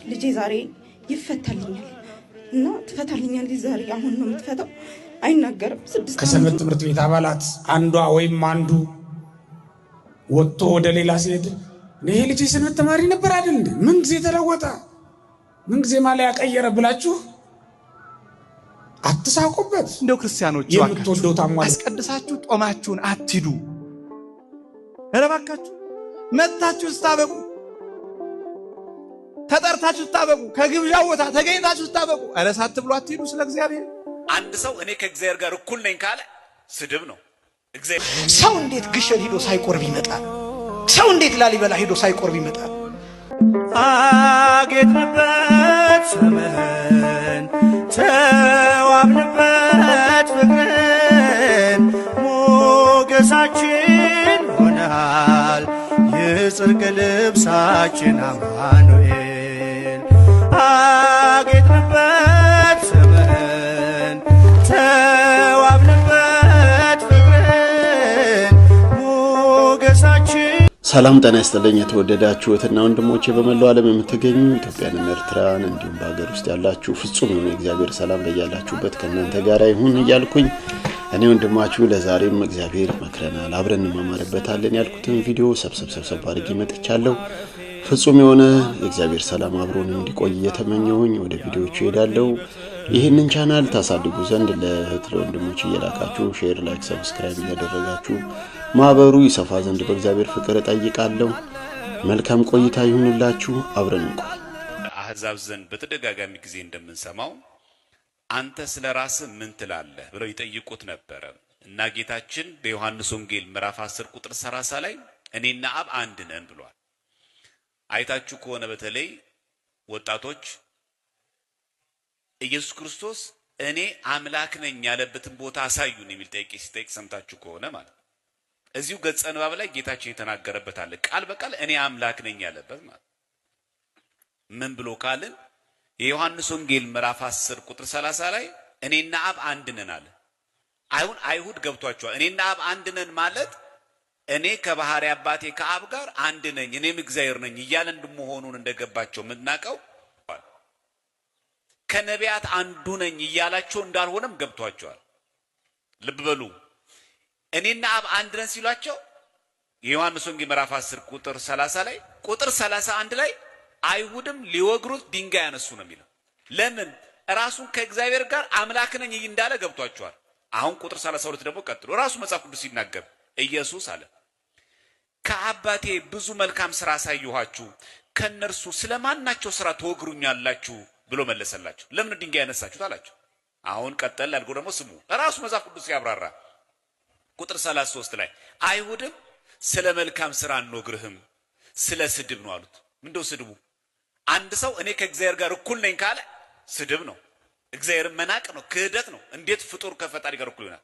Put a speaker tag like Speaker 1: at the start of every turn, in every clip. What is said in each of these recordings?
Speaker 1: ልጄ ዛሬ ይፈታልኛል እና ትፈታልኛለች ዛሬ አሁን ነው የምትፈታው አይናገርም
Speaker 2: ከሰንበት ትምህርት ቤት አባላት አንዷ ወይም አንዱ ወጥቶ ወደ ሌላ ሲሄድ ይሄ ልጅ ሰንበት ተማሪ ነበር አይደል እንዴ ምን ጊዜ ተለወጠ ምን ጊዜ ማሊያ ቀየረ ብላችሁ አትሳቁበት
Speaker 3: እንደው ክርስቲያኖች
Speaker 2: የምትወደው ታሟል
Speaker 3: አስቀድሳችሁ ጦማችሁን አትሂዱ እረባካችሁ መጣችሁ ስታበቁ ተጠርታችሁ ስታበቁ ከግብዣው ቦታ ተገኝታችሁ ስታበቁ አለሳት ብሎ አትሂዱ ስለ እግዚአብሔር
Speaker 4: አንድ ሰው እኔ ከእግዚአብሔር ጋር እኩል ነኝ ካለ ስድብ ነው
Speaker 5: ሰው እንዴት ግሸን ሄዶ ሳይቆርብ ይመጣል ሰው እንዴት ላሊበላ ሄዶ ሳይቆርብ ይመጣል
Speaker 6: አጌጥንበት ሰመን ተዋብንበት ፍቅርን ሞገሳችን ሆነሃል የጽድቅ ልብሳችን አማኑኤል አጌጥንበት ሰመን ተዋብንበት ፍቅርን ሞገሳችን
Speaker 7: ሰላም ጤና ይስጥልኝ የተወደዳችሁ እህትና ወንድሞቼ በመላው ዓለም የምትገኙ ኢትዮጵያና ኤርትራን እንዲሁም በአገር ውስጥ ያላችሁ ፍጹም የሆነ እግዚአብሔር ሰላም በያላችሁበት ከእናንተ ጋር ይሁን እያልኩኝ እኔ ወንድማችሁ ለዛሬም እግዚአብሔር መክረናል አብረን እንማማርበታለን ያልኩትን ቪዲዮ ሰብሰብ አድርጌ መጥቻለሁ። ፍጹም የሆነ የእግዚአብሔር ሰላም አብሮን እንዲቆይ እየተመኘሁኝ ወደ ቪዲዮቹ እሄዳለሁ። ይህንን ቻናል ታሳድጉ ዘንድ ለእህት ለወንድሞች እየላካችሁ ሼር፣ ላይክ፣ ሰብስክራይብ እያደረጋችሁ ማህበሩ ይሰፋ ዘንድ በእግዚአብሔር ፍቅር እጠይቃለሁ። መልካም ቆይታ ይሁንላችሁ። አብረን እንቆይ።
Speaker 4: አህዛብ ዘንድ በተደጋጋሚ ጊዜ እንደምንሰማው አንተ ስለ ራስህ ምን ትላለህ ብለው ይጠይቁት ነበር እና ጌታችን በዮሐንስ ወንጌል ምዕራፍ 10 ቁጥር 30 ላይ እኔና አብ አንድ ነን ብሏል። አይታችሁ ከሆነ በተለይ ወጣቶች ኢየሱስ ክርስቶስ እኔ አምላክ ነኝ ያለበትን ቦታ አሳዩን የሚል ጥያቄ ሲጠይቅ ሰምታችሁ ከሆነ ማለት እዚሁ ገጸ ንባብ ላይ ጌታችን የተናገረበት አለ ቃል በቃል እኔ አምላክ ነኝ ያለበት ማለት ምን ብሎ ካልን የዮሐንስ ወንጌል ምዕራፍ 10 ቁጥር 30 ላይ እኔና አብ አንድ ነን አለ። አይሁድ ገብቷቸዋል። እኔና አብ አንድ ነን ማለት እኔ ከባህሪ አባቴ ከአብ ጋር አንድ ነኝ እኔም እግዚአብሔር ነኝ እያለ እንደመሆኑን እንደገባቸው ምናቀው ከነቢያት አንዱ ነኝ እያላቸው እንዳልሆነም ገብቷቸዋል። ልብ በሉ እኔና አብ አንድ ነን ሲሏቸው የዮሐንስ ወንጌል ምዕራፍ 10 ቁጥር 30 ላይ ቁጥር 31 ላይ አይሁድም ሊወግሩት ድንጋይ ያነሱ ነው የሚለው ለምን ራሱን ከእግዚአብሔር ጋር አምላክ ነኝ እንዳለ ገብቷቸዋል። አሁን ቁጥር 32 ደግሞ ቀጥሎ ራሱ መጽሐፍ ቅዱስ ሲናገር ኢየሱስ አለ ከአባቴ ብዙ መልካም ሥራ አሳየኋችሁ ከነርሱ ስለማናቸው ሥራ ተወግሩኛላችሁ ብሎ መለሰላቸው። ለምን ድንጋይ ያነሳችሁት አላቸው። አሁን ቀጠል አድርጎ ደግሞ ስሙ ራሱ መጽሐፍ ቅዱስ ያብራራ ቁጥር 33 ላይ አይሁድም ስለ መልካም ሥራ አንወግርህም ስለ ስድብ ነው አሉት። ምንድነው ስድቡ? አንድ ሰው እኔ ከእግዚአብሔር ጋር እኩል ነኝ ካለ ስድብ ነው፣ እግዚአብሔር መናቅ ነው፣ ክህደት ነው። እንዴት ፍጡር ከፈጣሪ ጋር እኩል ይሆናል?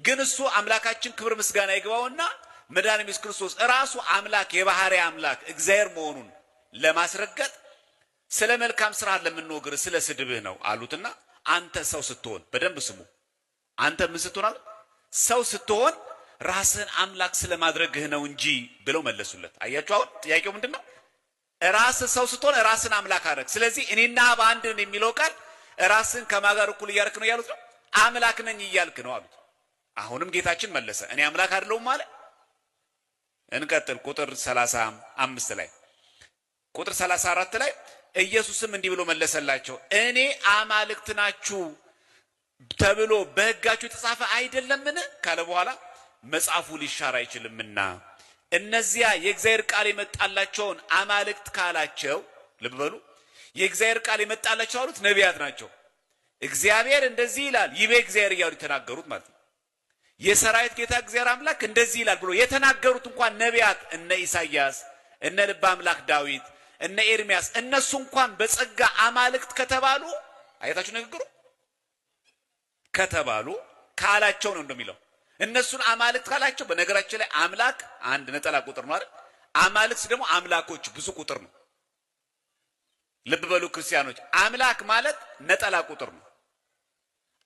Speaker 4: ግን እሱ አምላካችን ክብር ምስጋና ይግባውና መድኃኒዓለም ኢየሱስ ክርስቶስ ራሱ አምላክ የባህሪ አምላክ እግዚአብሔር መሆኑን ለማስረገጥ ስለ መልካም ሥራ ለምንወግር ስለ ስድብህ ነው አሉትና አንተ ሰው ስትሆን በደንብ ስሙ አንተ ምን ስትሆን አሉ ሰው ስትሆን ራስን አምላክ ስለማድረግህ ነው እንጂ ብለው መለሱለት። አያችሁ አሁን ጥያቄው ምንድነው? ራስ ሰው ስትሆን ራስን አምላክ አደረግ ስለዚህ እኔና አብ አንድ ነን የሚለው ቃል ራስን ከማጋር እኩል እያልክ ነው ያሉት ነው አምላክ ነኝ እያልክ ነው አሉት። አሁንም ጌታችን መለሰ እኔ አምላክ አይደለሁም ማለት እንቀጥል ቁጥር 35 ላይ ቁጥር 34 ላይ ኢየሱስም እንዲህ ብሎ መለሰላቸው እኔ አማልክት ናችሁ ተብሎ በሕጋችሁ የተጻፈ አይደለምን ካለ በኋላ መጽሐፉ ሊሻር አይችልምና እነዚያ የእግዚአብሔር ቃል የመጣላቸውን አማልክት ካላቸው ልብ በሉ የእግዚአብሔር ቃል የመጣላቸው አሉት ነቢያት ናቸው። እግዚአብሔር እንደዚህ ይላል ይቤ እግዚአብሔር እያሉ የተናገሩት ማለት ነው። የሰራዊት ጌታ እግዚአብሔር አምላክ እንደዚህ ይላል ብሎ የተናገሩት እንኳን ነቢያት እነ ኢሳይያስ እነ ልበ አምላክ ዳዊት እነ ኤርሚያስ እነሱ እንኳን በጸጋ አማልክት ከተባሉ አያታችሁ ንግግሩ ከተባሉ ካላቸው ነው እንደሚለው እነሱን አማልክት ካላቸው በነገራችን ላይ አምላክ አንድ ነጠላ ቁጥር ነው አይደል? አማልክት ደግሞ አምላኮች ብዙ ቁጥር ነው። ልብ በሉ ክርስቲያኖች አምላክ ማለት ነጠላ ቁጥር ነው።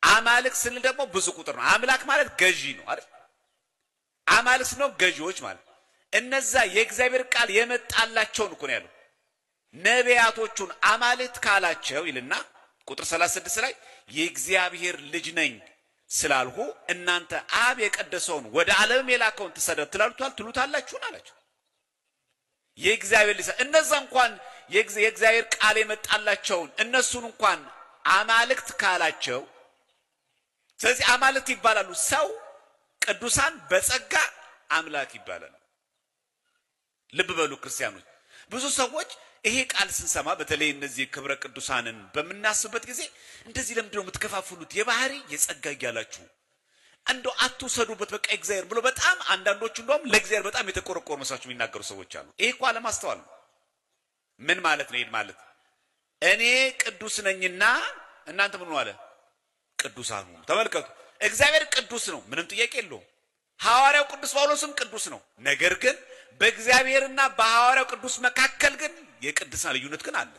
Speaker 4: አማልክት ስንል ደግሞ ብዙ ቁጥር ነው። አምላክ ማለት ገዢ ነው አይደል? አማልክት ነው ገዢዎች ማለት እነዛ የእግዚአብሔር ቃል የመጣላቸው ነው ያለው። ነቢያቶቹን አማልክት ካላቸው ይልና ቁጥር 36 ላይ የእግዚአብሔር ልጅ ነኝ ስላልሁ እናንተ አብ የቀደሰውን ወደ ዓለም የላከውን ትሉታላችሁ አላቸው። የእግዚአብሔር ልጅ እነዛ እንኳን የእግዚአብሔር ቃል የመጣላቸውን እነሱን እንኳን አማልክት ካላቸው፣ ስለዚህ አማልክት ይባላሉ። ሰው ቅዱሳን በጸጋ አምላክ ይባላሉ። ልብ በሉ ክርስቲያኖች፣ ብዙ ሰዎች ይሄ ቃል ስንሰማ በተለይ እነዚህ ክብረ ቅዱሳንን በመናስበት ጊዜ እንደዚህ ለምንድን ነው የምትከፋፍሉት? የባህሪ የጸጋ እያላችሁ እንደው አትውሰዱበት በቃ እግዚአብሔር ብሎ በጣም አንዳንዶቹ እንደውም ለእግዚአብሔር በጣም የተቆረቆሩ መስዋዕት የሚናገሩ ሰዎች አሉ። ይሄ እኮ አለማስተዋል ነው። ምን ማለት ነው? ይሄን ማለት እኔ ቅዱስ ነኝና እናንተ ምን አለ ቅዱሳን ሁኑ። ተመልከቱ፣ እግዚአብሔር ቅዱስ ነው፣ ምንም ጥያቄ የለውም። ሐዋርያው ቅዱስ ጳውሎስም ቅዱስ ነው። ነገር ግን በእግዚአብሔርና በሐዋርያው ቅዱስ መካከል ግን የቅድስና ልዩነት ግን አለ።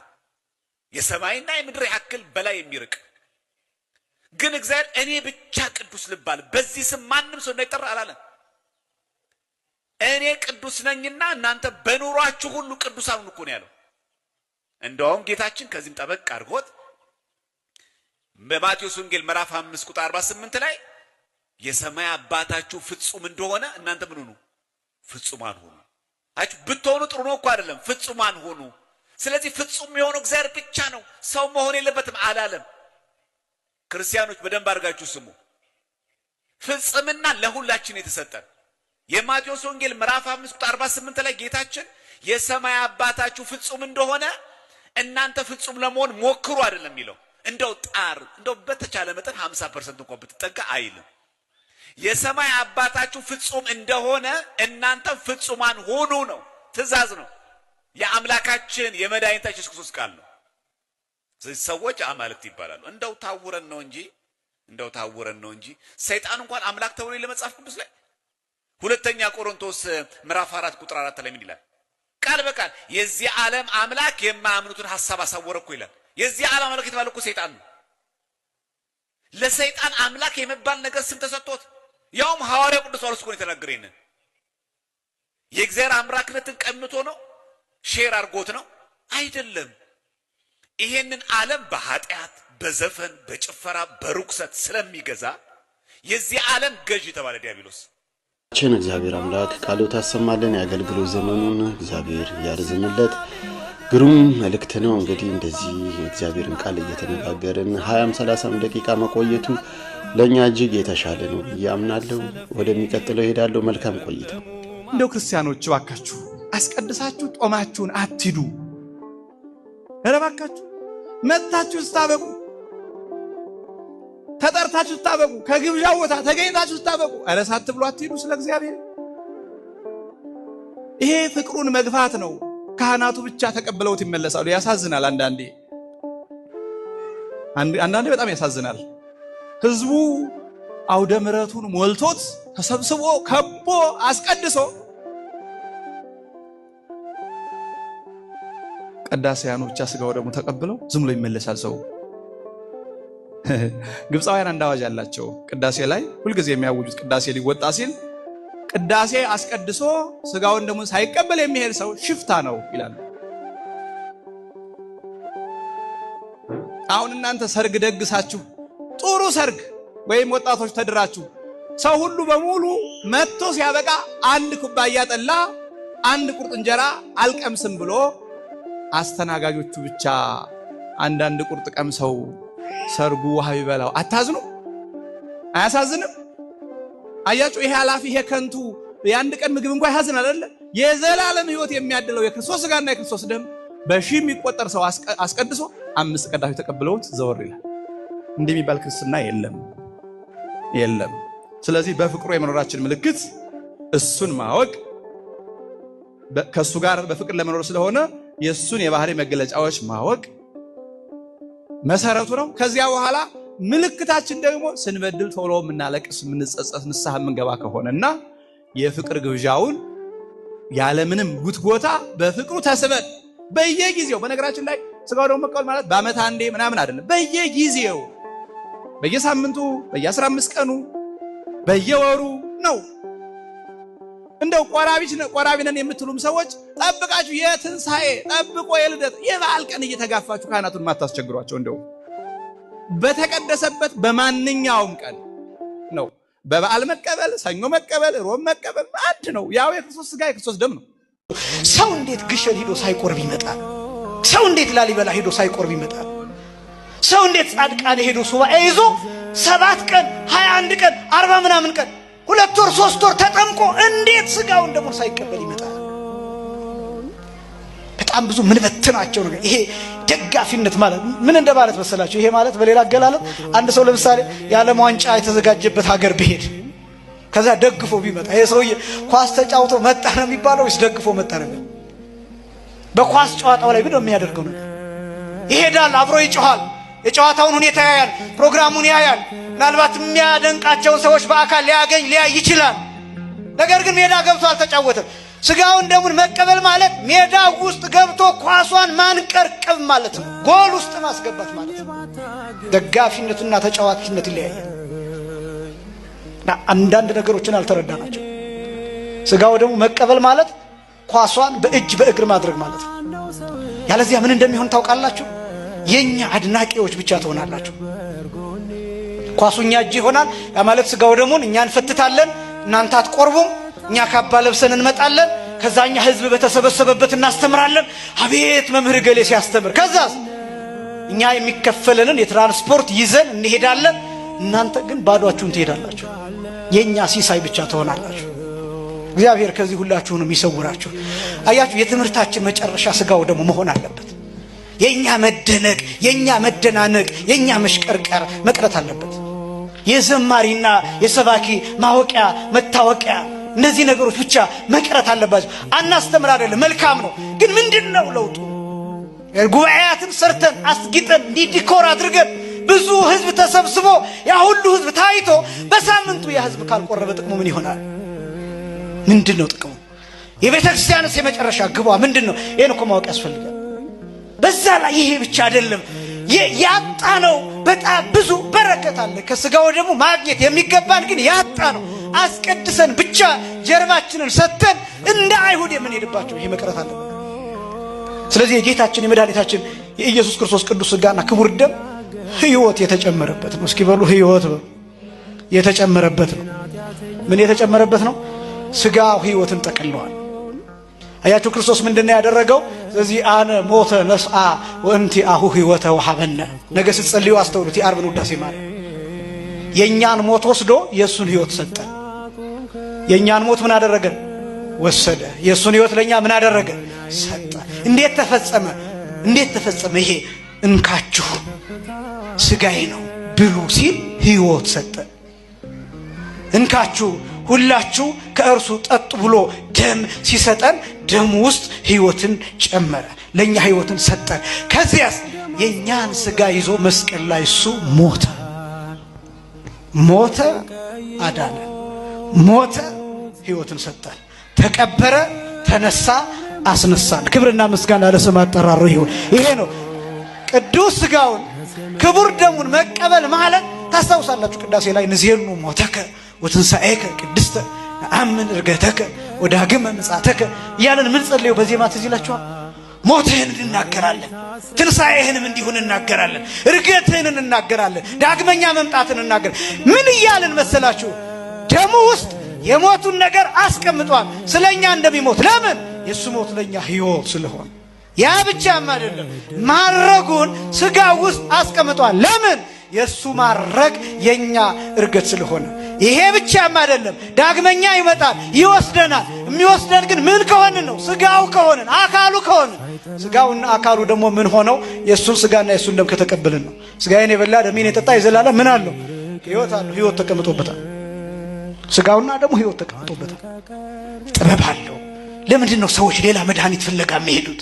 Speaker 4: የሰማይና የምድር ያክል በላይ የሚርቅ ግን እግዚአብሔር እኔ ብቻ ቅዱስ ልባል በዚህ ስም ማንም ሰው እንዳይጠራ አላለም። እኔ ቅዱስ ነኝና እናንተ በኑሯችሁ ሁሉ ቅዱሳን ሁኑ እኮ ነው ያለው። እንደውም ጌታችን ከዚህም ጠበቅ አድርጎት በማቴዎስ ወንጌል ምዕራፍ 5 ቁጥር 48 ላይ የሰማይ አባታችሁ ፍጹም እንደሆነ እናንተ ምን ሁኑ? ፍጹማን ሁኑ። አችሁ ብትሆኑ ጥሩ ነው እኮ አይደለም፣ ፍጹማን ሁኑ። ስለዚህ ፍጹም የሆነው እግዚአብሔር ብቻ ነው፣ ሰው መሆን የለበትም አላለም። ክርስቲያኖች በደንብ አድርጋችሁ ስሙ። ፍጽምና ለሁላችን የተሰጠን የማቴዎስ ወንጌል ምዕራፍ 5 ቁጥር 48 ላይ ጌታችን የሰማይ አባታችሁ ፍጹም እንደሆነ እናንተ ፍጹም ለመሆን ሞክሩ አይደለም የሚለው። እንደው ጣር እንደው በተቻለ መጠን 50% እንኳን ብትጠጋ አይልም። የሰማይ አባታችሁ ፍጹም እንደሆነ እናንተ ፍጹማን ሁኑ ነው፣ ትእዛዝ ነው። የአምላካችን የመድኃኒታችን ኢየሱስ ክርስቶስ ቃል ነው። ስለዚህ ሰዎች አማልክት ይባላሉ። እንደው ታውረን ነው እንጂ ሰይጣን እንኳን አምላክ ተብሎ ለመጽሐፍ ቅዱስ ላይ ሁለተኛ ቆሮንቶስ ምዕራፍ 4 ቁጥር 4 ላይ ምን ይላል? ቃል በቃል የዚህ ዓለም አምላክ የማያምኑትን ሐሳብ አሳወረ እኮ ይላል። የዚህ ዓለም አምላክ የተባለው እኮ ሰይጣን ነው። ለሰይጣን አምላክ የሚባል ነገር ስም ተሰጥቶት ያውም ሐዋርያው ቅዱስ ጳውሎስ እኮ የተናገረው የእግዚአብሔር አምላክነትን ቀምቶ ነው ሼር አድርጎት ነው አይደለም። ይሄንን ዓለም በኃጢአት በዘፈን በጭፈራ በርኩሰት ስለሚገዛ የዚህ ዓለም ገዥ የተባለ ዲያብሎስ
Speaker 7: እግዚአብሔር አምላክ ቃሉ ታሰማለን። የአገልግሎት ዘመኑን እግዚአብሔር ያርዝምለት። ግሩም መልእክት ነው። እንግዲህ እንደዚህ የእግዚአብሔርን ቃል እየተነጋገርን 20-30 ደቂቃ መቆየቱ ለኛ እጅግ የተሻለ ነው ብዬ አምናለሁ። ወደሚቀጥለው ሄዳለሁ። መልካም ቆይታ።
Speaker 5: እንደው ክርስቲያኖች እባካችሁ አስቀድሳችሁ ጦማችሁን አትሂዱ። እባካችሁ መጣችሁ ስታበቁ ተጠርታችሁ ስታበቁ ከግብዣው ቦታ ተገኝታችሁ ስታበቁ አረሳት ብሎ አትሂዱ። ስለ እግዚአብሔር ይሄ ፍቅሩን መግፋት ነው። ካህናቱ ብቻ ተቀብለውት ይመለሳሉ። ያሳዝናል። አንዳንዴ በጣም ያሳዝናል። ህዝቡ አውደ ምሕረቱን ሞልቶት ተሰብስቦ ከቦ አስቀድሶ ቅዳሴያኑ ብቻ ስጋው ደግሞ ተቀብለው ዝም ብሎ ይመለሳል ሰው። ግብፃውያን አንድ አዋጅ አላቸው። ቅዳሴ ላይ ሁልጊዜ የሚያውጁት ቅዳሴ ሊወጣ ሲል ቅዳሴ አስቀድሶ ስጋውን ደግሞ ሳይቀበል የሚሄድ ሰው ሽፍታ ነው ይላሉ። አሁን እናንተ ሰርግ ደግሳችሁ ጥሩ ሰርግ ወይም ወጣቶች ተድራችሁ ሰው ሁሉ በሙሉ መጥቶ ሲያበቃ አንድ ኩባያ ጠላ አንድ ቁርጥ እንጀራ አልቀምስም ብሎ አስተናጋጆቹ ብቻ አንዳንድ ቁርጥ ቀምሰው ሰርጉ ውሃ ይበላው አታዝኑ? አያሳዝንም? አያችሁ፣ ይሄ ኃላፊ ይሄ ከንቱ የአንድ ቀን ምግብ እንኳን ያሳዝን አይደለ? የዘላለም ሕይወት የሚያድለው የክርስቶስ ሥጋና የክርስቶስ ደም በሺህ የሚቆጠር ሰው አስቀድሶ 5 ቀዳሾች ተቀብለውት ዘወር ይላል። እንዲህ የሚባል ክርስትና የለም። ስለዚህ በፍቅሩ የመኖራችን ምልክት እሱን ማወቅ ከሱ ጋር በፍቅር ለመኖር ስለሆነ የሱን የባህሪ መገለጫዎች ማወቅ መሰረቱ ነው። ከዚያ በኋላ ምልክታችን ደግሞ ስንበድል ቶሎ የምናለቅስ የምንጸጸት ንስሐ የምንገባ ከሆነና የፍቅር ግብዣውን ያለምንም ጉትጎታ በፍቅሩ ተስበን በየጊዜው በነገራችን ላይ ስጋው ደግሞ መቀበል ማለት በአመት አንዴ ምናምን አይደለም። በየጊዜው በየሳምንቱ በየ15 ቀኑ በየወሩ ነው። እንደው ቆራቢ ነን የምትሉም ሰዎች ጠብቃችሁ የትንሳኤ ጠብቆ የልደት የበዓል ቀን እየተጋፋችሁ ካህናቱን ማታስቸግሯቸው። እንደው በተቀደሰበት በማንኛውም ቀን ነው በበዓል መቀበል፣ ሰኞ መቀበል፣ ሮብ መቀበል አንድ ነው። ያው የክርስቶስ ሥጋ የክርስቶስ ደም ነው።
Speaker 8: ሰው እንዴት ግሸን ሄዶ ሳይቆርብ ይመጣል? ሰው እንዴት ላሊበላ ሄዶ ሳይቆርብ ይመጣል? ሰው እንዴት ጻድቃኔ ሄዶ ሱባኤ ይዞ 7 ቀን 21 ቀን 40 ምናምን ቀን 2 ወር 3 ወር ተጠምቆ እንዴት ሥጋውን ደግሞ ሳይቀበል ይመጣል? በጣም ብዙ ምን በትናቸው ነገር። ይሄ ደጋፊነት ማለት ምን እንደማለት መሰላችሁ? ይሄ ማለት በሌላ አገላለጥ አንድ ሰው ለምሳሌ የዓለም ዋንጫ የተዘጋጀበት ሀገር ቢሄድ ከዛ ደግፎ ቢመጣ ይሄ ሰውዬ ኳስ ተጫውቶ መጣ ነው የሚባለው ወይስ ደግፎ መጣ ነው? በኳስ ጨዋታው ላይ ምንድነው የሚያደርገው ነገር? ይሄዳል፣ አብሮ ይጮሃል፣ የጨዋታውን ሁኔታ ያያል፣ ፕሮግራሙን ያያል። ምናልባት የሚያደንቃቸውን ሰዎች በአካል ሊያይ ይችላል። ነገር ግን ሜዳ ገብቶ አልተጫወተም። ሥጋውን ደሙን መቀበል ማለት ሜዳ ውስጥ ገብቶ ኳሷን ማንቀርቀብ ማለት ነው። ጎል ውስጥ ማስገባት ማለት ነው። ደጋፊነትና ተጫዋችነት ይለያያል። አንዳንድ ነገሮችን አልተረዳናቸው። ሥጋው ደሙ መቀበል ማለት ኳሷን በእጅ በእግር ማድረግ ማለት ነው። ያለዚያ ምን እንደሚሆን ታውቃላችሁ? የኛ አድናቂዎች ብቻ ትሆናላችሁ። ኳሱኛ እጅ ይሆናል። ያ ማለት ሥጋው ደሙን እኛ እንፈትታለን፣ እናንተ አትቆርቡም። እኛ ካባ ለብሰን እንመጣለን። ከዛኛ ህዝብ በተሰበሰበበት እናስተምራለን። አቤት መምህር ገሌ ሲያስተምር። ከዛስ እኛ የሚከፈለንን የትራንስፖርት ይዘን እንሄዳለን። እናንተ ግን ባዷችሁን ትሄዳላችሁ። የኛ ሲሳይ ብቻ ትሆናላችሁ። እግዚአብሔር ከዚህ ሁላችሁንም ይሰውራችሁ። አያችሁ፣ የትምህርታችን መጨረሻ ሥጋው ደሙ መሆን አለበት። የኛ መደነቅ፣ የኛ መደናነቅ፣ የኛ መሽቀርቀር መቅረት አለበት። የዘማሪና የሰባኪ ማወቂያ መታወቂያ እነዚህ ነገሮች ብቻ መቅረት አለባቸው። አናስተምር አይደለም፣ መልካም ነው። ግን ምንድነው ለውጡ? ጉባኤያትን ሰርተን አስጊጠን ዲኮር አድርገን ብዙ ህዝብ ተሰብስቦ ያ ሁሉ ህዝብ ታይቶ በሳምንቱ ያ ህዝብ ካልቆረበ ጥቅሙ ምን ይሆናል? ምንድነው ጥቅሙ? የቤተ ክርስቲያንስ የመጨረሻ ግቧ ምንድነው? ይሄን እኮ ማወቅ ያስፈልጋል። በዛ ላይ ይሄ ብቻ አይደለም፣ ያጣ ነው። በጣም ብዙ በረከት አለ ከሥጋው ደግሞ ማግኘት የሚገባን ግን ያጣ ነው። አስቀድሰን ብቻ ጀርባችንን ሰጥተን እንደ አይሁድ የምንሄድባቸው ይሄ መቅረት አለ። ስለዚህ የጌታችን የመድኃኒታችን የኢየሱስ ክርስቶስ ቅዱስ ሥጋና ክቡር ደም ሕይወት የተጨመረበት ነው። እስኪ በሉ ሕይወት የተጨመረበት ነው። ምን የተጨመረበት ነው? ሥጋው ሕይወትን ጠቅልሏል። አያችሁ ክርስቶስ ምንድነው ያደረገው? ስለዚህ አነ ሞተ ነስአ ወእንቲ አሁ ሕይወተ ወሀበነ። ነገ ስትጸልዩ አስተውሉት። የዓርብን ውዳሴ ማለት የኛን ሞት ወስዶ የሱን ሕይወት ሰጠ። የኛን ሞት ምን አደረገ? ወሰደ። የሱን ሕይወት ለኛ ምን አደረገ? ሰጠ። እንዴት ተፈጸመ? እንዴት ተፈጸመ? ይሄ እንካችሁ ሥጋዬ ነው ብሉ ሲል ሕይወት ሰጠ። እንካችሁ ሁላችሁ ከእርሱ ጠጡ ብሎ ደም ሲሰጠን ደም ውስጥ ሕይወትን ጨመረ። ለኛ ሕይወትን ሰጠ። ከዚያስ የኛን ሥጋ ይዞ መስቀል ላይ እሱ ሞተ። ሞተ፣ አዳነ። ሞተ፣ ሕይወትን ሰጠን። ተቀበረ፣ ተነሳ፣ አስነሳን። ክብርና ምስጋና ለስም አጠራሩ ይሁን። ይሄ ነው ቅዱስ ሥጋውን ክቡር ደሙን መቀበል ማለት። ታስታውሳላችሁ ቅዳሴ ላይ ንዜኑ ሞተከ ወትንሣኤከ ቅድስተ ነአምን ዕርገተከ ወዳግመ ምጽአተከ እያለን ምን ጸልየው በዜማ ትዝ ይላችኋል። ሞትህን እንናገራለን፣ ትንሣኤህንም እንዲሁን እናገራለን፣ ዕርገትህን እናገራለን፣ ዳግመኛ መምጣትን እናገራለን። ምን እያልን መሰላችሁ? ደሙ ውስጥ የሞቱን ነገር አስቀምጧል። ስለኛ እንደሚሞት ለምን? የሱ ሞት ለኛ ሕይወት ስለሆነ። ያ ብቻም አይደለም፣ ማረጉን ሥጋ ውስጥ አስቀምጧል። ለምን? የሱ ማረግ የኛ ዕርገት ስለሆነ። ይሄ ብቻም አይደለም፣ ዳግመኛ ይመጣል፣ ይወስደናል። የሚወስደን ግን ምን ከሆንን ነው? ሥጋው ከሆንን፣ አካሉ ከሆንን። ሥጋውና አካሉ ደግሞ ምን ሆነው? የሱን ሥጋና የሱን ደም ከተቀበልን ነው። ሥጋዬን የበላ ደሜን የጠጣ የዘላለም ምን አለው? ሕይወት አለው። ሕይወት ተቀምጦበታል። ሥጋውና ደግሞ ሕይወት ተቀምጦበታል። ጥበብ አለው። ለምንድን ነው ሰዎች ሌላ መድኃኒት ፍለጋ የሚሄዱት?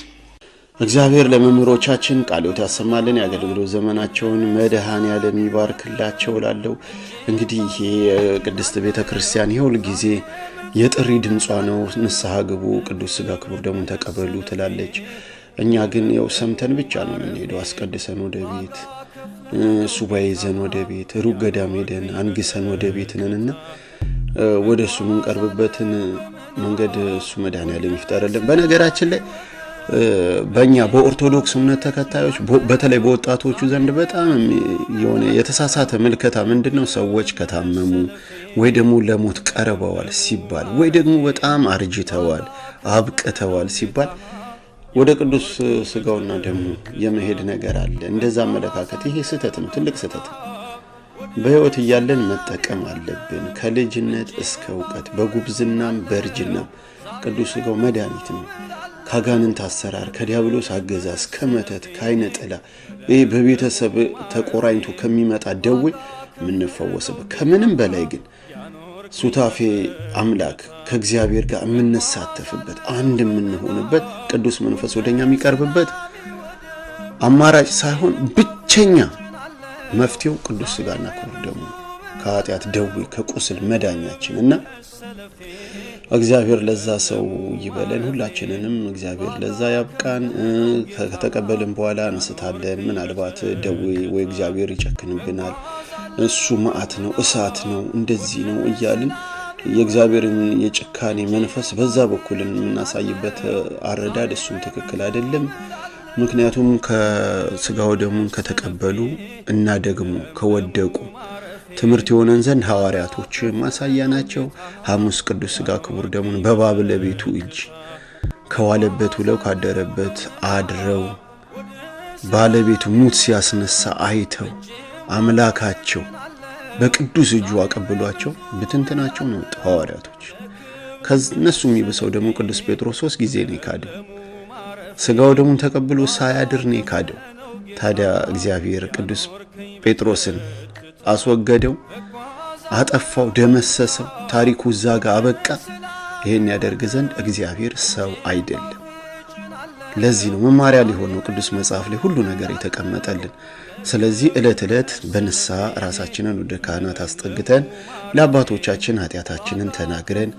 Speaker 7: እግዚአብሔር ለመምህሮቻችን ቃልዎት ያሰማልን፣ የአገልግሎት ዘመናቸውን መድኃኔዓለም ይባርክላቸው እላለሁ። እንግዲህ የቅድስት ቤተ ክርስቲያን የሁል ጊዜ የጥሪ ድምጿ ነው። ንስሐ ግቡ፣ ቅዱስ ሥጋ ክቡር ደሙን ተቀበሉ ትላለች። እኛ ግን ያው ሰምተን ብቻ ነው የምንሄደው። አስቀድሰን ወደ ቤት፣ ሱባኤ ይዘን ወደ ቤት፣ ሩቅ ገዳም ሄደን አንግሰን ወደ ቤት ነንና ወደ እሱ የምንቀርብበትን መንገድ እሱ መድኃኔዓለም ይፍጠርልን። በነገራችን ላይ በእኛ በኦርቶዶክስ እምነት ተከታዮች በተለይ በወጣቶቹ ዘንድ በጣም የሆነ የተሳሳተ ምልከታ ምንድነው? ሰዎች ከታመሙ ወይ ደግሞ ለሞት ቀርበዋል ሲባል ወይ ደግሞ በጣም አርጅተዋል አብቅተዋል ሲባል ወደ ቅዱስ ስጋውና ደሙ የመሄድ ነገር አለ። እንደዛ አመለካከት ይሄ ስህተት ነው፣ ትልቅ ስህተት ነው። በህይወት እያለን መጠቀም አለብን። ከልጅነት እስከ እውቀት በጉብዝናም በእርጅናም ቅዱስ ስጋው መድኃኒት ነው። ካጋንንት አሰራር፣ ከዲያብሎስ አገዛዝ፣ ከመተት፣ ከአይነ ጥላ በቤተሰብ ተቆራኝቶ ከሚመጣ ደዌ የምንፈወስበት ከምንም በላይ ግን ሱታፌ አምላክ ከእግዚአብሔር ጋር የምንሳተፍበት አንድ የምንሆንበት ቅዱስ መንፈስ ወደኛ የሚቀርብበት አማራጭ ሳይሆን ብቸኛ መፍትሄው ቅዱስ ስጋና ክቡር ደሙ ከኃጢአት ደዌ ከቁስል መዳኛችን እና እግዚአብሔር ለዛ ሰው ይበለን። ሁላችንንም እግዚአብሔር ለዛ ያብቃን። ከተቀበልን በኋላ እንስታለን። ምናልባት ደዌ ወይ እግዚአብሔር ይጨክንብናል፣ እሱ መዓት ነው እሳት ነው እንደዚህ ነው እያልን የእግዚአብሔርን የጭካኔ መንፈስ በዛ በኩል የምናሳይበት አረዳድ እሱም ትክክል አይደለም። ምክንያቱም ከስጋው ደሙን ከተቀበሉ እና ደግሞ ከወደቁ ትምህርት የሆነን ዘንድ ሐዋርያቶች ማሳያ ናቸው። ሐሙስ ቅዱስ ስጋ ክቡር ደሙን በባለቤቱ እጅ ከዋለበት ውለው ካደረበት አድረው ባለቤቱ ሙት ሲያስነሳ አይተው አምላካቸው በቅዱስ እጁ አቀብሏቸው ብትንትናቸው ነው ሐዋርያቶች። ከነሱ የሚብሰው ደግሞ ቅዱስ ጴጥሮስ 3 ጊዜ ነው ካደው። ስጋው ደሙን ተቀብሎ ሳያድር ነው ካደው። ታዲያ እግዚአብሔር ቅዱስ ጴጥሮስን አስወገደው፣ አጠፋው፣ ደመሰሰው። ታሪኩ ዛጋ አበቃ። ይሄን ያደርግ ዘንድ እግዚአብሔር ሰው አይደለም። ለዚህ ነው መማሪያ ሊሆን ነው ቅዱስ መጽሐፍ ላይ ሁሉ ነገር የተቀመጠልን። ስለዚህ ዕለት ዕለት በንስሐ ራሳችንን ወደ ካህናት አስጠግተን ለአባቶቻችን ኃጢአታችንን ተናግረን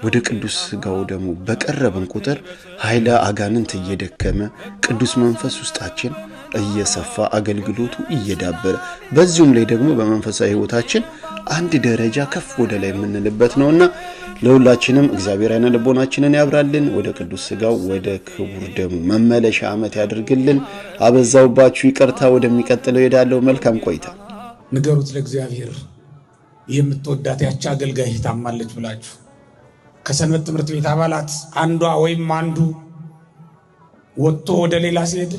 Speaker 7: ወደ ቅዱስ ስጋው ደግሞ በቀረብን ቁጥር ኃይለ አጋንንት እየደከመ ቅዱስ መንፈስ ውስጣችን እየሰፋ አገልግሎቱ እየዳበረ በዚሁም ላይ ደግሞ በመንፈሳዊ ሕይወታችን አንድ ደረጃ ከፍ ወደ ላይ የምንልበት ነውና ለሁላችንም እግዚአብሔር አይነ ልቦናችንን ያብራልን። ወደ ቅዱስ ስጋው ወደ ክቡር ደሙ መመለሻ ዓመት ያድርግልን። አበዛውባችሁ፣ ይቅርታ። ወደሚቀጥለው ሄዳለሁ። መልካም ቆይታ።
Speaker 2: ንገሩት ለእግዚአብሔር የምትወዳት ያቺ አገልጋይ ታማለች ብላችሁ ከሰንበት ትምህርት ቤት አባላት አንዷ ወይም አንዱ ወጥቶ ወደ ሌላ ሲሄድ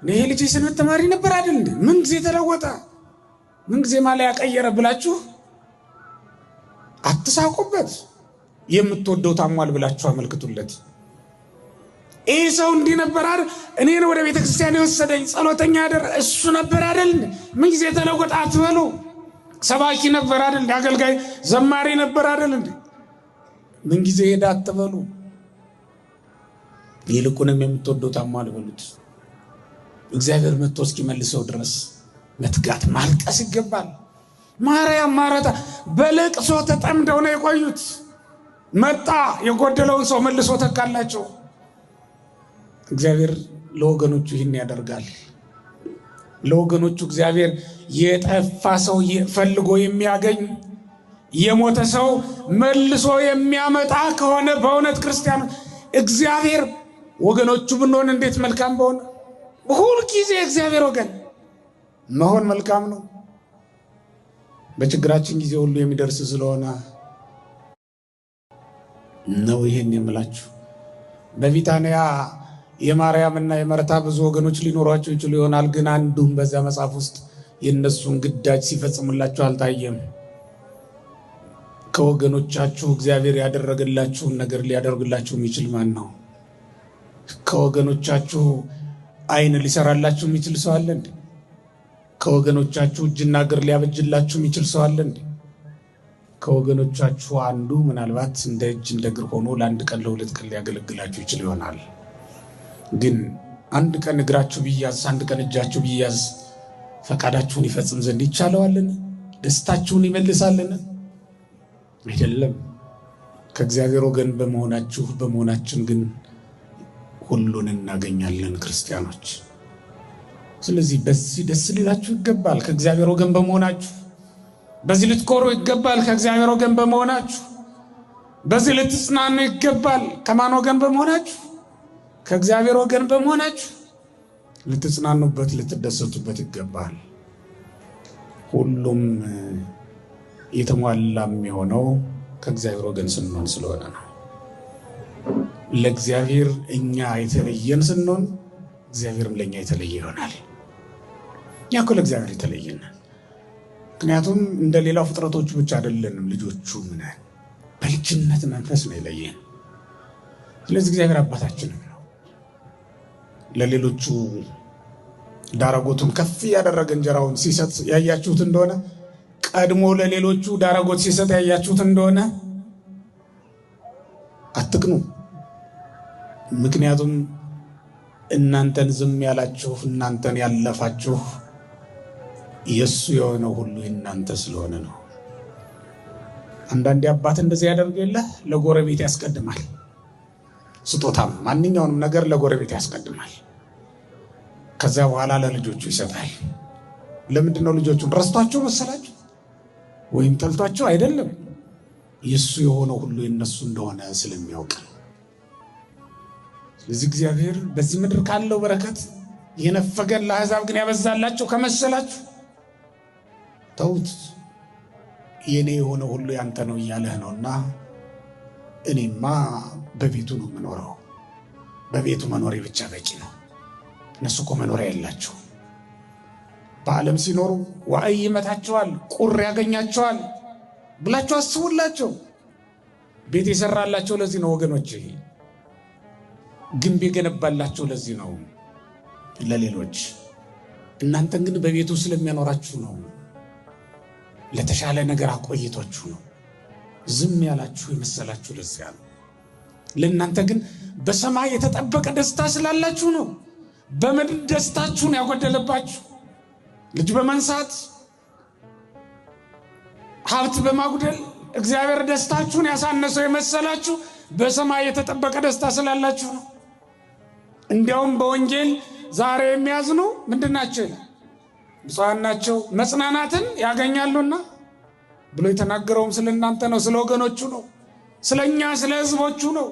Speaker 2: ይሄ ልጅ ሰንበት ተማሪ ነበር አይደል እንዴ? ምን ጊዜ ተለወጠ፣ ምን ጊዜ ማለ ያቀየረ ብላችሁ አትሳቁበት። የምትወደው ታሟል ብላችሁ አመልክቱለት። ይሄ ሰው እንዲህ ነበር አይደል? እኔን ወደ ቤተ ክርስቲያን የወሰደኝ ጸሎተኛ አይደል? እሱ ነበር አይደል? ምን ጊዜ ተለወጠ አትበሉ። ሰባኪ ነበር አይደል? አገልጋይ ዘማሪ ነበር አይደል እንዴ? ምን ጊዜ ሄዳ አትበሉ። ይልቁንም የምትወደው ታሟል በሉት። እግዚአብሔር መጥቶ እስኪመልሰው ድረስ መትጋት ማልቀስ ይገባል። ማርያም ማረታ በለቅሶ ተጠምደው ነው የቆዩት። መጣ የጎደለውን ሰው መልሶ ተካላቸው። እግዚአብሔር ለወገኖቹ ይህን ያደርጋል። ለወገኖቹ እግዚአብሔር የጠፋ ሰው ፈልጎ የሚያገኝ የሞተ ሰው መልሶ የሚያመጣ ከሆነ በእውነት ክርስቲያን እግዚአብሔር ወገኖቹ ብንሆን እንዴት መልካም በሆነ። ሁሉ ጊዜ እግዚአብሔር ወገን መሆን መልካም ነው። በችግራችን ጊዜ ሁሉ የሚደርስ ስለሆነ ነው ይሄን የምላችሁ። በቢታንያ የማርያምና የመርታ ብዙ ወገኖች ሊኖሯቸው ይችሉ ይሆናል። ግን አንዱም በዛ መጽሐፍ ውስጥ የነሱን ግዳጅ ሲፈጽምላቸው አልታየም። ከወገኖቻችሁ እግዚአብሔር ያደረገላችሁን ነገር ሊያደርግላችሁ የሚችል ማን ነው? ከወገኖቻችሁ አይን ሊሰራላችሁ የሚችል ሰው አለ እንዴ? ከወገኖቻችሁ እጅና እግር ሊያበጅላችሁ የሚችል ሰው አለ እንዴ? ከወገኖቻችሁ አንዱ ምናልባት እንደ እጅ እንደ እግር ሆኖ ለአንድ ቀን ለሁለት ቀን ሊያገለግላችሁ ይችል ይሆናል። ግን አንድ ቀን እግራችሁ ቢያዝ አንድ ቀን እጃችሁ ቢያዝ ፈቃዳችሁን ይፈጽም ዘንድ ይቻለዋልን? ደስታችሁን ይመልሳልን? አይደለም። ከእግዚአብሔር ወገን በመሆናችን ግን ሁሉን እናገኛለን ክርስቲያኖች። ስለዚህ በዚህ ደስ ሊላችሁ ይገባል ከእግዚአብሔር ወገን በመሆናችሁ። በዚህ ልትኮሩ ይገባል ከእግዚአብሔር ወገን በመሆናችሁ። በዚህ ልትጽናኑ ይገባል። ከማን ወገን በመሆናችሁ? ከእግዚአብሔር ወገን በመሆናችሁ ልትጽናኑበት ልትደሰቱበት ይገባል። ሁሉም የተሟላ የሚሆነው ከእግዚአብሔር ወገን ስንሆን ስለሆነ ነው። ለእግዚአብሔር እኛ የተለየን ስንሆን እግዚአብሔርም ለእኛ የተለየ ይሆናል። እኛ እኮ ለእግዚአብሔር የተለየን፣ ምክንያቱም እንደ ሌላው ፍጥረቶቹ ብቻ አይደለንም፣ ልጆቹ ነን። በልጅነት መንፈስ ነው የለየን። ስለዚህ እግዚአብሔር አባታችን ነው። ለሌሎቹ ዳረጎቱን ከፍ ያደረገ እንጀራውን ሲሰጥ ያያችሁት እንደሆነ ቀድሞ ለሌሎቹ ዳረጎት ሲሰጥ ያያችሁት እንደሆነ አትቅኑ። ምክንያቱም እናንተን ዝም ያላችሁ እናንተን ያለፋችሁ የሱ የሆነው ሁሉ እናንተ ስለሆነ ነው። አንዳንዴ አባት እንደዚህ ያደርግ የለ ለጎረቤት ያስቀድማል። ስጦታም ማንኛውንም ነገር ለጎረቤት ያስቀድማል። ከዚያ በኋላ ለልጆቹ ይሰጣል። ለምንድን ነው ልጆቹን ረስቷቸው መሰላችሁ? ወይም ጠልቷቸው አይደለም። የሱ የሆነው ሁሉ የነሱ እንደሆነ ስለሚያውቅ። ስለዚህ እግዚአብሔር በዚህ ምድር ካለው በረከት የነፈገን ለአሕዛብ ግን ያበዛላቸው ከመሰላችሁ ተውት። የኔ የሆነ ሁሉ ያንተ ነው እያለህ ነውና እኔማ በቤቱ ነው የምኖረው። በቤቱ መኖሬ ብቻ በቂ ነው። እነሱ እኮ መኖሪያ የላቸው። በዓለም ሲኖሩ ዋዕይ ይመታቸዋል፣ ቁር ያገኛቸዋል ብላችሁ አስቡላቸው። ቤት የሰራላቸው ለዚህ ነው ወገኖች። ግንብ የገነባላቸው ለዚህ ነው ለሌሎች። እናንተን ግን በቤቱ ስለሚያኖራችሁ ነው። ለተሻለ ነገር አቆይቷችሁ ነው ዝም ያላችሁ የመሰላችሁ ለዚያ ነው። ለእናንተ ግን በሰማይ የተጠበቀ ደስታ ስላላችሁ ነው። በምድር ደስታችሁን ያጎደለባችሁ ልጅ በመንሳት ሀብት በማጉደል እግዚአብሔር ደስታችሁን ያሳነሰው የመሰላችሁ በሰማይ የተጠበቀ ደስታ ስላላችሁ ነው። እንዲያውም በወንጌል ዛሬ የሚያዝኑ ምንድናቸው? ብፁዓን ናቸው መጽናናትን ያገኛሉና ብሎ የተናገረውም ስለ እናንተ ነው፣ ስለ ወገኖቹ ነው፣ ስለኛ ስለ ሕዝቦቹ ነው።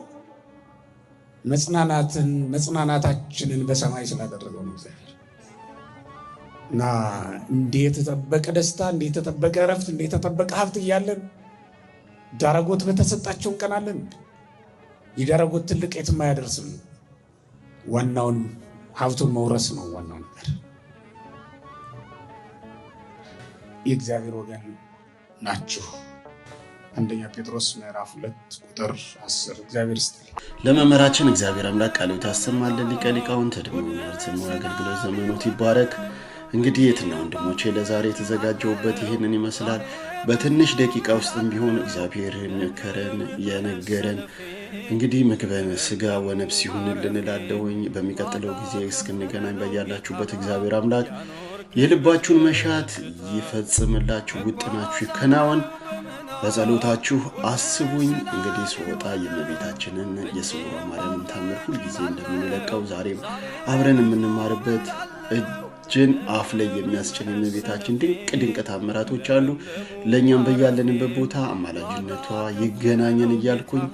Speaker 2: መጽናናታችንን በሰማይ ስላደረገው ነው እግዚአብሔር። እና እንዴት የተጠበቀ ደስታ፣ እንዴት የተጠበቀ እረፍት፣ እንዴት የተጠበቀ ሀብት እያለን ዳረጎት በተሰጣቸው እንቀናለን። የዳረጎት ትልቅ የትም አያደርስም። ዋናውን ሀብቱን መውረስ ነው ዋናው ነገር። የእግዚአብሔር ወገን ናችሁ። አንደኛ ጴጥሮስ ምዕራፍ 2 ቁጥር 10። እግዚአብሔር ይስጥልኝ።
Speaker 7: ለመምህራችን እግዚአብሔር አምላክ ቃሉን ያሰማልን። ሊቀ ሊቃውንት ዕድሜውን ያርዝመው፣ አገልግሎት ዘመኑት ይባረክ። እንግዲህ የትና ወንድሞቼ ለዛሬ የተዘጋጀውበት ይህንን ይመስላል። በትንሽ ደቂቃ ውስጥም ቢሆን እግዚአብሔር የመከረን የነገረን እንግዲህ ምግበ ሥጋ ወነፍስ ይሁንልን እላለሁኝ። በሚቀጥለው ጊዜ እስክንገናኝ በያላችሁበት እግዚአብሔር አምላክ የልባችሁን መሻት ይፈጽምላችሁ፣ ውጥናችሁ ይከናወን። በጸሎታችሁ አስቡኝ። እንግዲህ ስወጣ የእመቤታችንን የስውሯ ማርያምን ታምር ሁልጊዜ እንደምንለቀው ዛሬም አብረን የምንማርበት እጅን አፍ ላይ የሚያስጭን የእመቤታችን ድንቅ ድንቅ ታምራቶች አሉ። ለእኛም በያለንበት ቦታ አማላጅነቷ ይገናኘን እያልኩኝ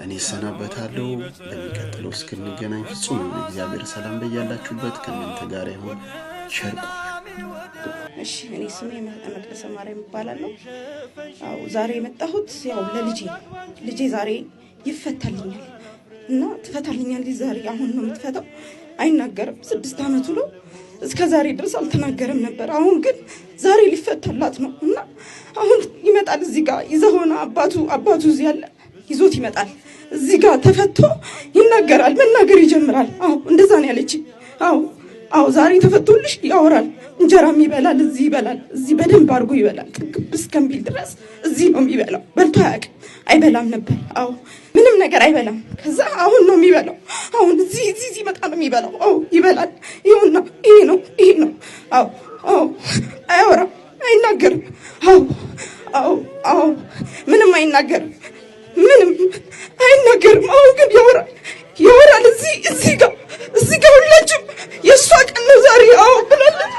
Speaker 7: እኔ እሰናበታለሁ። በሚቀጥለው እስክንገናኝ ፍጹም እግዚአብሔር ሰላም በያላችሁበት ከእናንተ ጋር ይሁን። ቸር ቆዩ።
Speaker 1: እሺ፣ እኔ ስሜ መቅደሰ ማርያም እባላለሁ። አው ዛሬ የመጣሁት ያው ልጄ ዛሬ ይፈታልኛል እና ትፈታልኛለች። ዛሬ አሁን ነው የምትፈታው። አይናገርም። 6 ዓመቱ ነው። እስከ ዛሬ ድረስ አልተናገረም ነበር። አሁን ግን ዛሬ ሊፈታላት ነው እና አሁን ይመጣል። እዚህ ጋር ይዘሆና አባቱ እዚህ ያለ ይዞት ይመጣል። እዚህ ጋር ተፈቶ ይናገራል፣ መናገር ይጀምራል። አው እንደዛ ነው ያለች። አው ዛሬ ተፈቶልሽ ያወራል። እንጀራም ይበላል፣ እዚህ ይበላል፣ እዚህ በደንብ አድርጎ ይበላል። ቅብስ እስከሚል ድረስ እዚህ ነው የሚበላው። በልቶ አያውቅም። አይበላም ነበር። አው ምንም ነገር አይበላም። ከዛ አሁን ነው የሚበላው። አሁን እዚህ መጣ ነው የሚበላው። አው ይበላል። ይሁንና ይሄ ነው። አው አያወራም፣ አይናገርም። አው ምንም አይናገርም። ምንም አይናገርም። አሁን ግን ያወራል። እዚህ ጋር ሁላችሁም የእሷ ቀን ነው ዛሬ። አዎ ብላለች።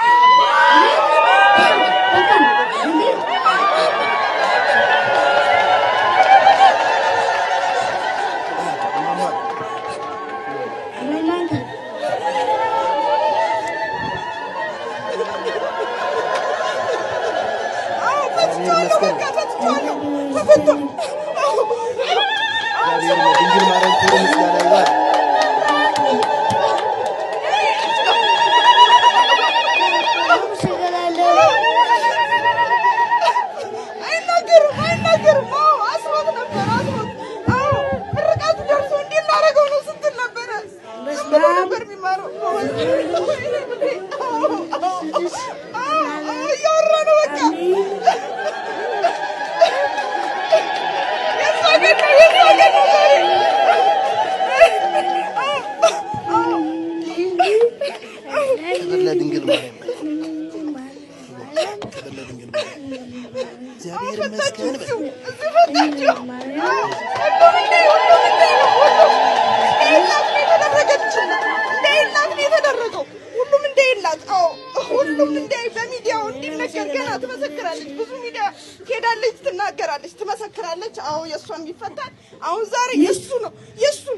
Speaker 1: ትመሰክራለች። አዎ የሷም ይፈታል። አሁን ዛሬ የሱ ነው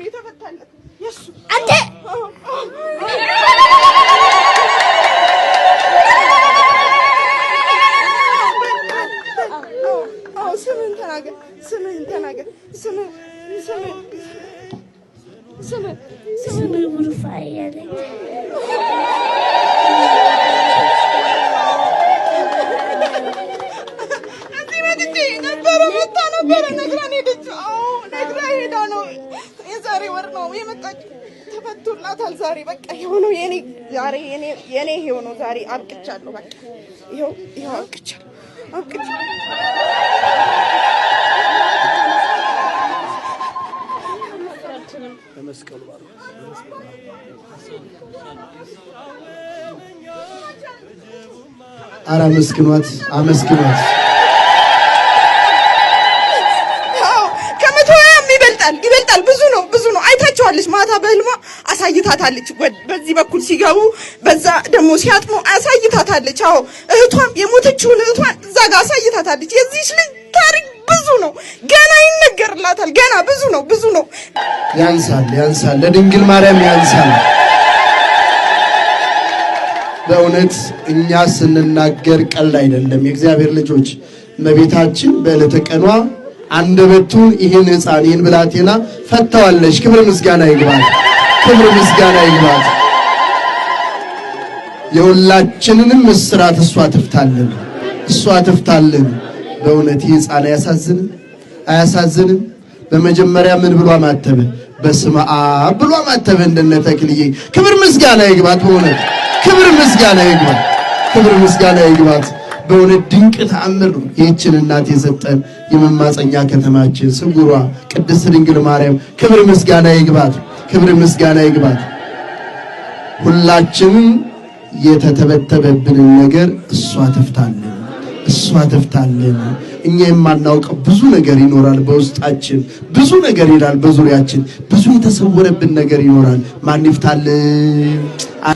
Speaker 1: የተፈታለት የሱ አንተ ስምን ተናገር ስምን ሙርፋያለ ተፈቶላታል ዛሬ በቃ የሆነው የኔ የሆነው ዛሬ አብቅቻለሁ። በቃ ይሄው አብቅቻለሁ።
Speaker 3: በመስቀሉ
Speaker 7: ኧረ አመስግኗት።
Speaker 1: ይበልጣል። ብዙ ነው። አይታቸዋለች። ማታ በህልሟ አሳይታታለች። በዚህ በኩል ሲገቡ በዛ ደግሞ ሲያጥሙ አሳይታታለች። አዎ እህቷም የሞተችውን እህቷን እዛ ጋር አሳይታታለች። የዚህች ልጅ ታሪክ ብዙ ነው። ገና ይነገርላታል። ገና ብዙ ነው።
Speaker 7: ያንሳል። ለድንግል ማርያም ያንሳል። በእውነት እኛ ስንናገር ቀልድ አይደለም። የእግዚአብሔር ልጆች እመቤታችን በዕለተ ቀኗ አንደበቱን ይህን ሕፃን ይህን ብላቴና ፈታዋለች። ክብር ምስጋና ይግባት። የሁላችንንም እስራት እሷ ትፍታልን። በእውነት ይህ ሕፃን አያሳዝንም? በመጀመሪያ ምን ብሎ አማተበ? በስመ አብ ብሎ አማተበ። እንደነ ተክልዬ ክብር ምስጋና ይግባት። በእውነት ክብር ምስጋና ይግባት። በእውነት ድንቅ ተአምር ነው። ይህችን እናት የሰጠን የመማፀኛ ከተማችን ስጉሯ ቅድስት ድንግል ማርያም ክብር ምስጋና ይግባት። ሁላችንም የተተበተበብንን ነገር እሷ ትፍታልን። እኛ የማናውቀው ብዙ ነገር ይኖራል በውስጣችን፣ ብዙ ነገር ይላል በዙሪያችን፣ ብዙ የተሰወረብን ነገር ይኖራል። ማን ይፍታልን?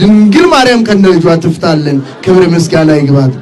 Speaker 7: ድንግል ማርያም ከነ ልጇ ትፍታልን። ክብር ምስጋና ይግባት።